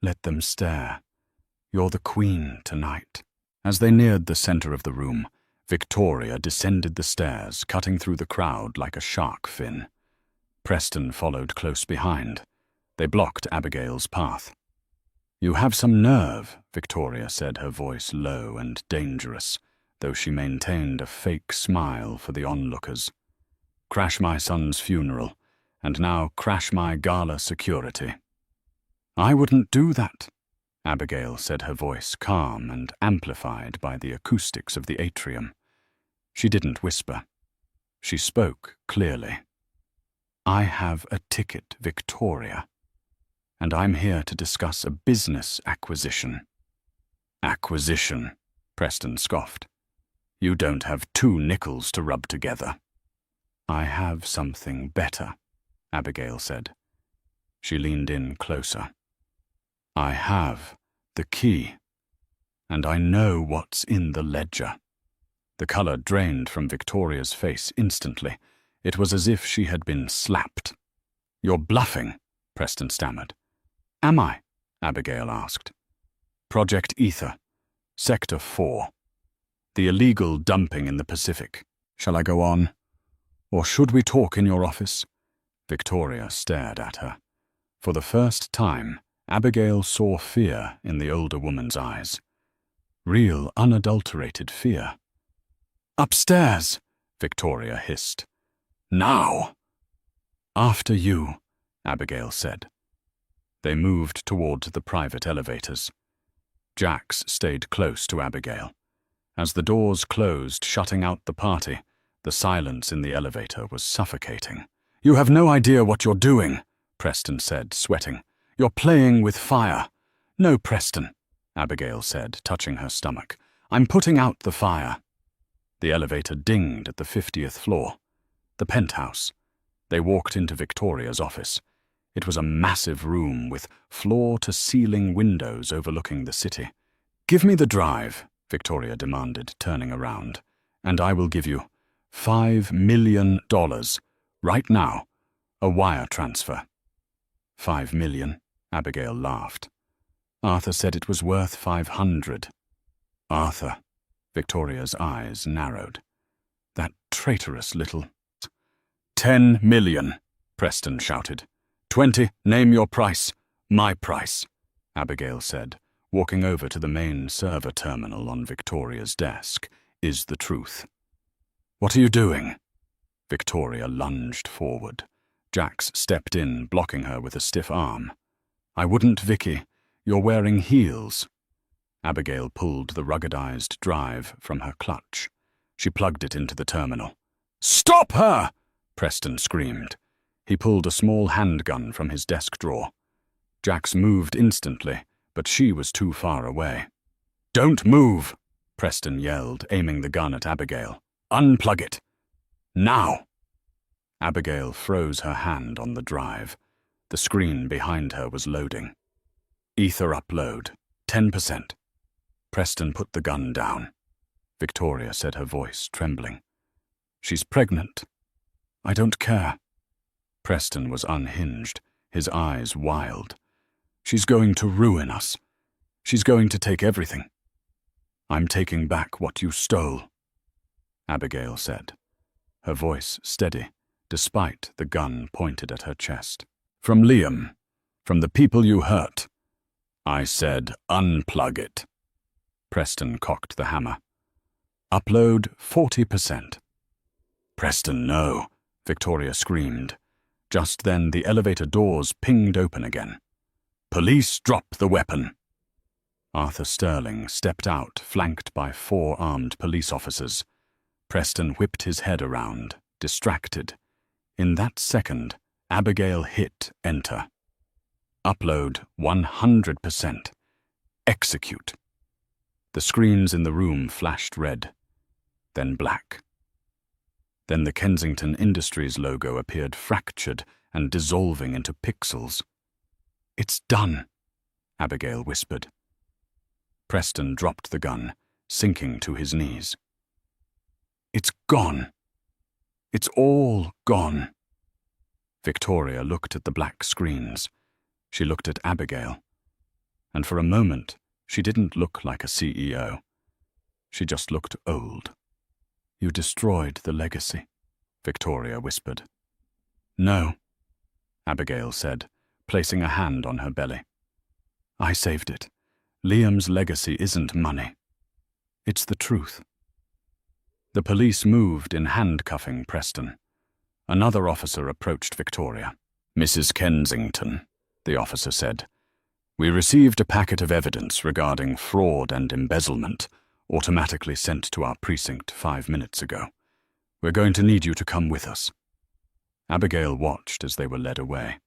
"Let them stare. You're the queen tonight." As they neared the center of the room, Victoria descended the stairs, cutting through the crowd like a shark fin. Preston followed close behind. They blocked Abigail's path. "You have some nerve," Victoria said, her voice low and dangerous, though she maintained a fake smile for the onlookers. "Crash my son's funeral, and now crash my gala security." "I wouldn't do that," Abigail said, her voice calm and amplified by the acoustics of the atrium. She didn't whisper. She spoke clearly. "I have a ticket, Victoria, and I'm here to discuss a business acquisition." "Acquisition," Preston scoffed. "You don't have 2 nickels to rub together." "I have something better," Abigail said. She leaned in closer. "I have the key, and I know what's in the ledger." The color drained from Victoria's face instantly. It was as if she had been slapped. "You're bluffing," Preston stammered. "Am I?" Abigail asked. "Project Ether, Sector 4. The illegal dumping in the Pacific. Shall I go on? Or should we talk in your office?" Victoria stared at her. For the first time, Abigail saw fear in the older woman's eyes. Real, unadulterated fear. "Upstairs," Victoria hissed. "Now!" "After you," Abigail said. They moved toward the private elevators. Jax stayed close to Abigail. As the doors closed, shutting out the party, the silence in the elevator was suffocating. "You have no idea what you're doing," Preston said, sweating. "You're playing with fire." "No, Preston," Abigail said, touching her stomach. "I'm putting out the fire." The elevator dinged at the 50th floor. The penthouse. They walked into Victoria's office. It was a massive room with floor-to-ceiling windows overlooking the city. "Give me the drive," Victoria demanded, turning around, "and I will give you $5 million, right now, a wire transfer." $5 million, Abigail laughed. Arthur said it was worth 500. Arthur, Victoria's eyes narrowed. That traitorous little... $10 million, Preston shouted. 20, name your price. My price, Abigail said, walking over to the main server terminal on Victoria's desk, is the truth. "What are you doing?" Victoria lunged forward. Jax stepped in, blocking her with a stiff arm. "I wouldn't, Vicky. You're wearing heels." Abigail pulled the ruggedized drive from her clutch. She plugged it into the terminal. "Stop her!" Preston screamed. He pulled a small handgun from his desk drawer. Jax moved instantly, but she was too far away. "Don't move!" Preston yelled, aiming the gun at Abigail. "Unplug it! Now!" Abigail froze her hand on the drive. The screen behind her was loading. "Ether upload, 10%. Preston put the gun down. Victoria said, her voice trembling. "She's pregnant. I don't care." Preston was unhinged, his eyes wild. "She's going to ruin us. She's going to take everything. I'm taking back what you stole," Abigail said, her voice steady, despite the gun pointed at her chest. "From Liam, from the people you hurt." I said, "Unplug it." Preston cocked the hammer. "Upload 40%. "Preston, no," Victoria screamed. Just then the elevator doors pinged open again. "Police, drop the weapon." Arthur Sterling stepped out, flanked by 4 armed police officers. Preston whipped his head around, distracted. In that second, Abigail hit enter. "Upload 100%. Execute." The screens in the room flashed red, then black. Then the Kensington Industries logo appeared fractured and dissolving into pixels. "It's done," Abigail whispered. Preston dropped the gun, sinking to his knees. "It's gone. It's all gone." Victoria looked at the black screens. She looked at Abigail. And for a moment, she didn't look like a CEO. She just looked old. "You destroyed the legacy," Victoria whispered. "No," Abigail said, placing a hand on her belly. "I saved it. Liam's legacy isn't money. It's the truth." The police moved in handcuffing Preston. Another officer approached Victoria. "Mrs. Kensington," the officer said, "we received a packet of evidence regarding fraud and embezzlement, automatically sent to our precinct 5 minutes ago. We're going to need you to come with us." Abigail watched as they were led away.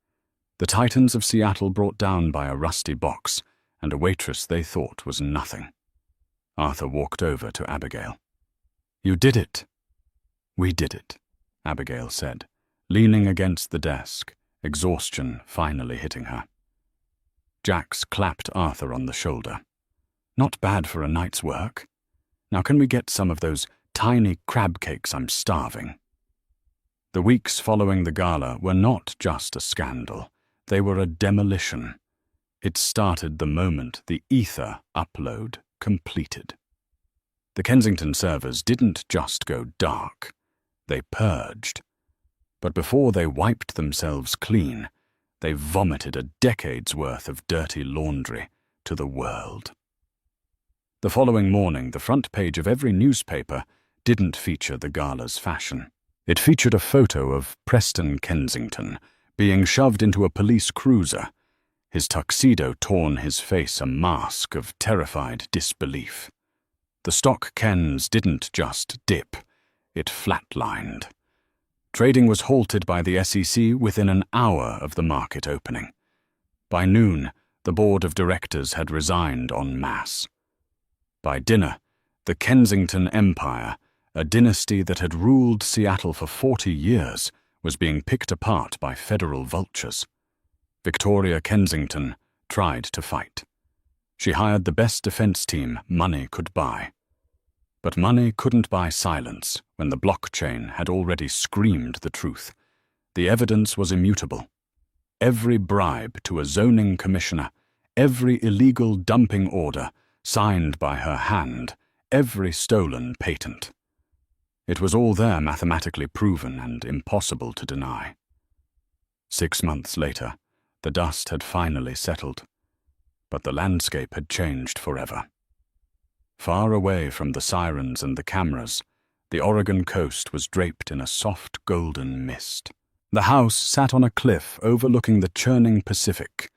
The Titans of Seattle brought down by a rusty box, and a waitress they thought was nothing. Arthur walked over to Abigail. "You did it." "We did it," Abigail said, leaning against the desk, exhaustion finally hitting her. Jax clapped Arthur on the shoulder. "Not bad for a night's work. Now can we get some of those tiny crab cakes? I'm starving." The weeks following the gala were not just a scandal. They were a demolition. It started the moment the Ether upload completed. The Kensington servers didn't just go dark. They purged. But before they wiped themselves clean, they vomited a decade's worth of dirty laundry to the world. The following morning, the front page of every newspaper didn't feature the gala's fashion. It featured a photo of Preston Kensington being shoved into a police cruiser, his tuxedo torn, his face a mask of terrified disbelief. The stock Kens didn't just dip, it flatlined. Trading was halted by the SEC within an hour of the market opening. By noon, the board of directors had resigned en masse. By dinner, the Kensington Empire, a dynasty that had ruled Seattle for 40 years, was being picked apart by federal vultures. Victoria Kensington tried to fight. She hired the best defense team money could buy. But money couldn't buy silence when the blockchain had already screamed the truth. The evidence was immutable. Every bribe to a zoning commissioner, every illegal dumping order signed by her hand, every stolen patent. It was all there, mathematically proven and impossible to deny. 6 months later, the dust had finally settled, but the landscape had changed forever. Far away from the sirens and the cameras, the Oregon coast was draped in a soft golden mist. The house sat on a cliff overlooking the churning Pacific,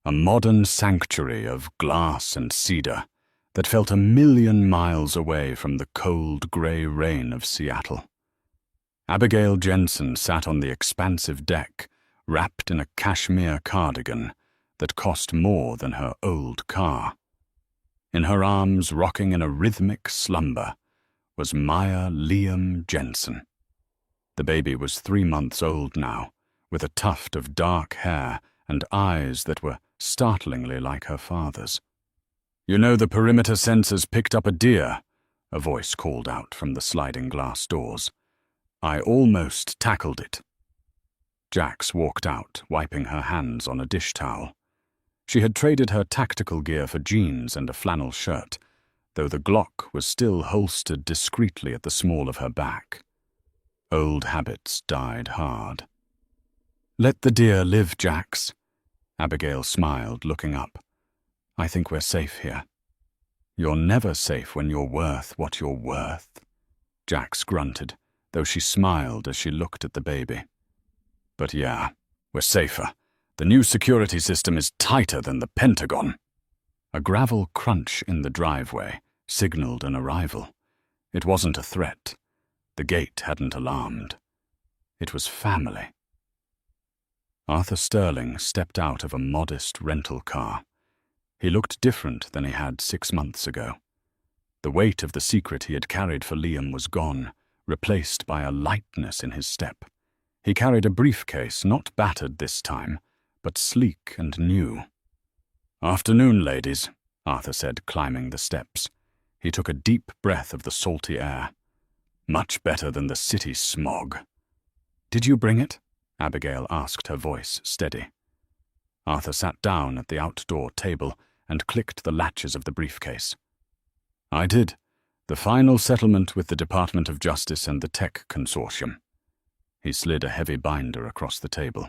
a modern sanctuary of glass and cedar that felt 1,000,000 miles away from the cold gray rain of Seattle. Abigail Jensen sat on the expansive deck, wrapped in a cashmere cardigan that cost more than her old car. In her arms, rocking in a rhythmic slumber, was Maya Liam Jensen. The baby was 3 months old now, with a tuft of dark hair and eyes that were startlingly like her father's. "You know, the perimeter sensors picked up a deer," a voice called out from the sliding glass doors. "I almost tackled it." Jax walked out, wiping her hands on a dish towel. She had traded her tactical gear for jeans and a flannel shirt, though the Glock was still holstered discreetly at the small of her back. Old habits died hard. "Let the deer live, Jax." Abigail smiled, looking up. "I think we're safe here." "You're never safe when you're worth what you're worth," Jax grunted, though she smiled as she looked at the baby. "But yeah, we're safer. The new security system is tighter than the Pentagon." A gravel crunch in the driveway signaled an arrival. It wasn't a threat. The gate hadn't alarmed. It was family. Arthur Sterling stepped out of a modest rental car. He looked different than he had 6 months ago. The weight of the secret he had carried for Liam was gone, replaced by a lightness in his step. He carried a briefcase, not battered this time, but sleek and new. "Afternoon, ladies," Arthur said, climbing the steps. He took a deep breath of the salty air. "Much better than the city smog." "Did you bring it?" Abigail asked, her voice steady. Arthur sat down at the outdoor table and clicked the latches of the briefcase. "I did. The final settlement with the Department of Justice and the Tech Consortium." He slid a heavy binder across the table.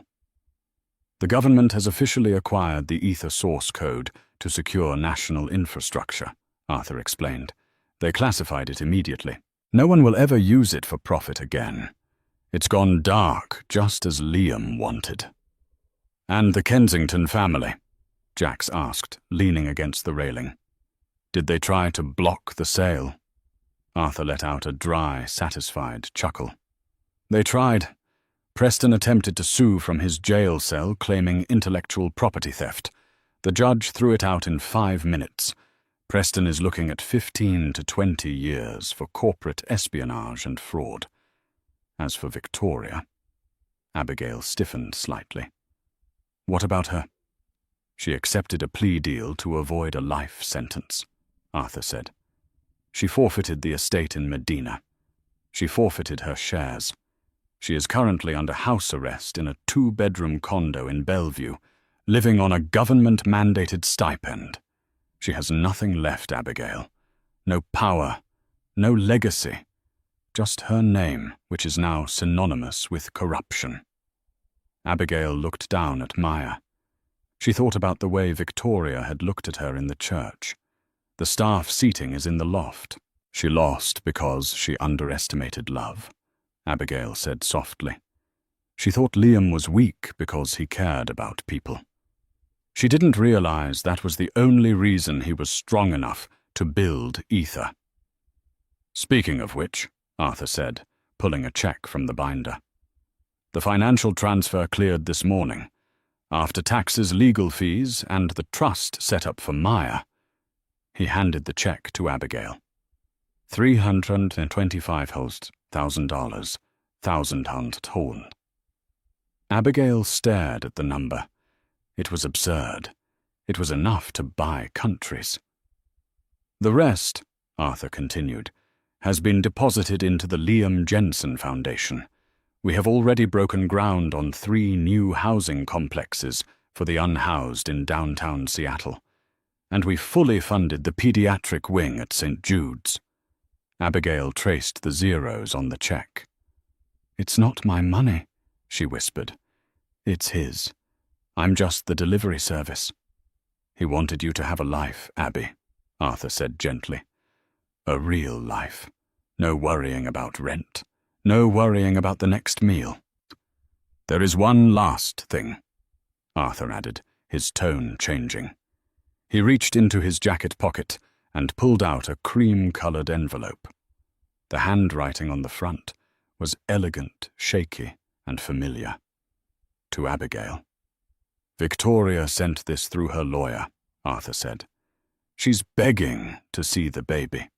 "The government has officially acquired the Ether source code to secure national infrastructure," Arthur explained. "They classified it immediately. No one will ever use it for profit again. It's gone dark, just as Liam wanted." "And the Kensington family?" Jax asked, leaning against the railing. "Did they try to block the sale?" Arthur let out a dry, satisfied chuckle. "They tried. Preston attempted to sue from his jail cell, claiming intellectual property theft. The judge threw it out in 5 minutes. Preston is looking at 15 to 20 years for corporate espionage and fraud. As for Victoria..." Abigail stiffened slightly. "What about her?" "She accepted a plea deal to avoid a life sentence," Arthur said. "She forfeited the estate in Medina. She forfeited her shares. She is currently under house arrest in a 2-bedroom condo in Bellevue, living on a government-mandated stipend. She has nothing left, Abigail. No power, no legacy. Just her name, which is now synonymous with corruption." Abigail looked down at Maya. She thought about the way Victoria had looked at her in the church. "The staff seating is in the loft." "She lost because she underestimated love," Abigail said softly. She thought Liam was weak because he cared about people. She didn't realize that was the only reason he was strong enough to build Ether. "Speaking of which," Arthur said, pulling a check from the binder. "The financial transfer cleared this morning. After taxes, legal fees, and the trust set up for Maya." He handed the check to Abigail. $325,000, 1,000 Horn. Abigail stared at the number. It was absurd. It was enough to buy countries. "The rest," Arthur continued, "has been deposited into the Liam Jensen Foundation. We have already broken ground on 3 new housing complexes for the unhoused in downtown Seattle, and we fully funded the pediatric wing at St. Jude's." Abigail traced the zeros on the check. "It's not my money," she whispered. "It's his. I'm just the delivery service." "He wanted you to have a life, Abby," Arthur said gently. "A real life. No worrying about rent. No worrying about the next meal. There is one last thing," Arthur added, his tone changing. He reached into his jacket pocket and pulled out a cream-colored envelope. The handwriting on the front was elegant, shaky, and familiar. To Abigail. "Victoria sent this through her lawyer," Arthur said. "She's begging to see the baby.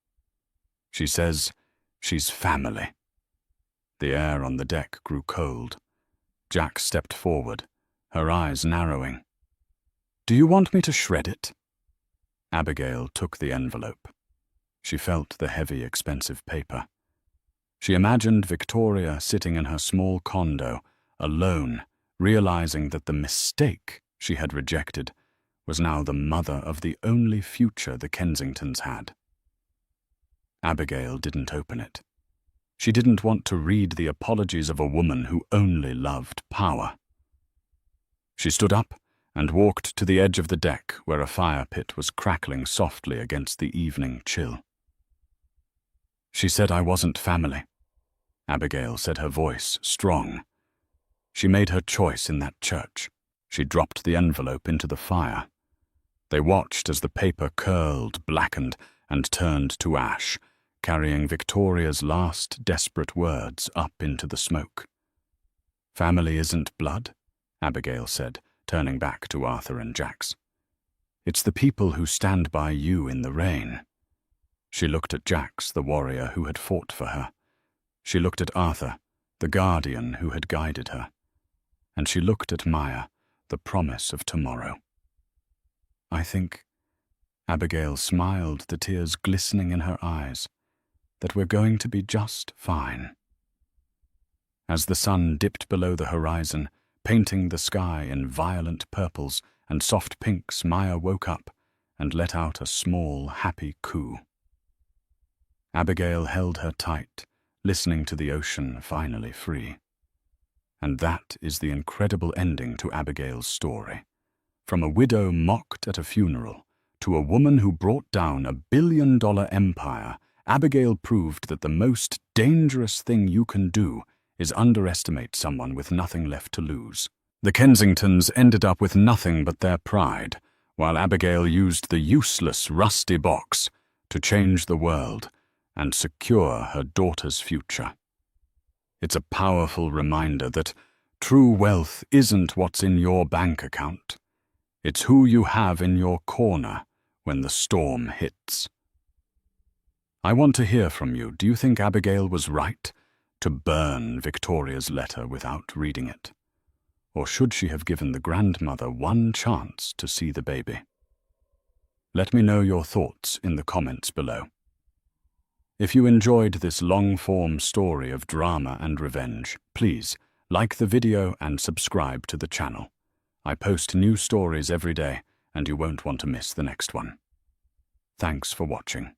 She says she's family." The air on the deck grew cold. Jack stepped forward, her eyes narrowing. "Do you want me to shred it?" Abigail took the envelope. She felt the heavy, expensive paper. She imagined Victoria sitting in her small condo, alone, realizing that the mistake she had rejected was now the mother of the only future the Kensingtons had. Abigail didn't open it. She didn't want to read the apologies of a woman who only loved power. She stood up and walked to the edge of the deck where a fire pit was crackling softly against the evening chill. "She said I wasn't family," Abigail said, her voice strong. "She made her choice in that church." She dropped the envelope into the fire. They watched as the paper curled, blackened, and turned to ash, carrying Victoria's last desperate words up into the smoke. "Family isn't blood," Abigail said, turning back to Arthur and Jax. "It's the people who stand by you in the rain." She looked at Jax, the warrior who had fought for her. She looked at Arthur, the guardian who had guided her. And she looked at Maya, the promise of tomorrow. "I think," Abigail smiled, the tears glistening in her eyes, "that we're going to be just fine." As the sun dipped below the horizon, painting the sky in violent purples and soft pinks, Maya woke up and let out a small, happy coo. Abigail held her tight, listening to the ocean finally free. And that is the incredible ending to Abigail's story. From a widow mocked at a funeral to a woman who brought down a billion-dollar empire, Abigail proved that the most dangerous thing you can do is underestimate someone with nothing left to lose. The Kensingtons ended up with nothing but their pride, while Abigail used the useless, rusty box to change the world and secure her daughter's future. It's a powerful reminder that true wealth isn't what's in your bank account. It's who you have in your corner when the storm hits. I want to hear from you. Do you think Abigail was right to burn Victoria's letter without reading it? Or should she have given the grandmother one chance to see the baby? Let me know your thoughts in the comments below. If you enjoyed this long-form story of drama and revenge, please like the video and subscribe to the channel. I post new stories every day, and you won't want to miss the next one. Thanks for watching.